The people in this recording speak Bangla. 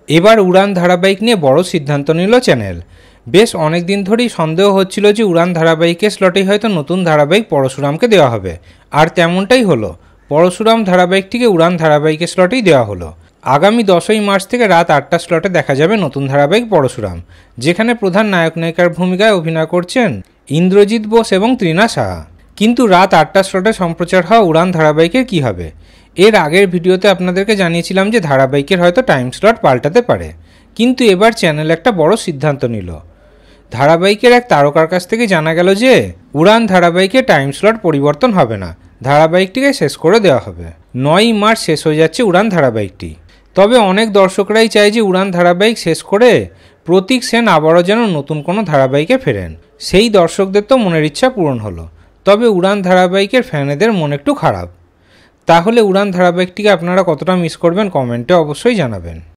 এবার উড়ান ধারাবাহিক নিয়ে বড় সিদ্ধান্ত নিল চ্যানেল। বেশ অনেক দিন ধরেই সন্দেহ হচ্ছিল যে উড়ান ধারাবাহিকের স্লটেই হয়তো নতুন ধারাবাহিক পরশুরামকে দেওয়া হবে, আর তেমনটাই হলো। পরশুরাম ধারাবাহিকটিকে উড়ান ধারাবাহিকের স্লটেই দেওয়া হলো। আগামী 10ই মার্চ থেকে রাত 8টা স্লটে দেখা যাবে নতুন ধারাবাহিক পরশুরাম, যেখানে প্রধান নায়ক নায়িকার ভূমিকায় অভিনয় করছেন ইন্দ্রজিৎ বোস এবং তৃণা সাহা। কিন্তু রাত 8টা স্লটে সম্প্রচার হওয়া উড়ান ধারাবাহিকের কী হবে? এর আগের ভিডিওতে আপনাদেরকে জানিয়েছিলাম যে ধারাবাহিকের হয়তো টাইম স্লট পাল্টাতে পারে, কিন্তু এবার চ্যানেল একটা বড় সিদ্ধান্ত নিল। ধারাবাহিকের এক তারকার কাছ থেকে জানা গেল যে উড়ান ধারাবাহিকের টাইম স্লট পরিবর্তন হবে না, ধারাবাহিকটিকে শেষ করে দেওয়া হবে। 9ই মার্চ শেষ হয়ে যাচ্ছে উড়ান ধারাবাহিকটি। তবে অনেক দর্শকরাই চায় যে উড়ান ধারাবাহিক শেষ করে প্রতীক সেন আবারও যেন নতুন কোনো ধারাবাহিকে ফেরেন। সেই দর্শকদের তো মনের ইচ্ছা পূরণ হলো, তবে উড়ান ধারাবাহিকের ফ্যানেদের মন একটু খারাপ। তাহলে উড়ান ধারাবাহিকটিকে আপনারা কতটা মিস করবেন কমেন্টে অবশ্যই জানাবেন।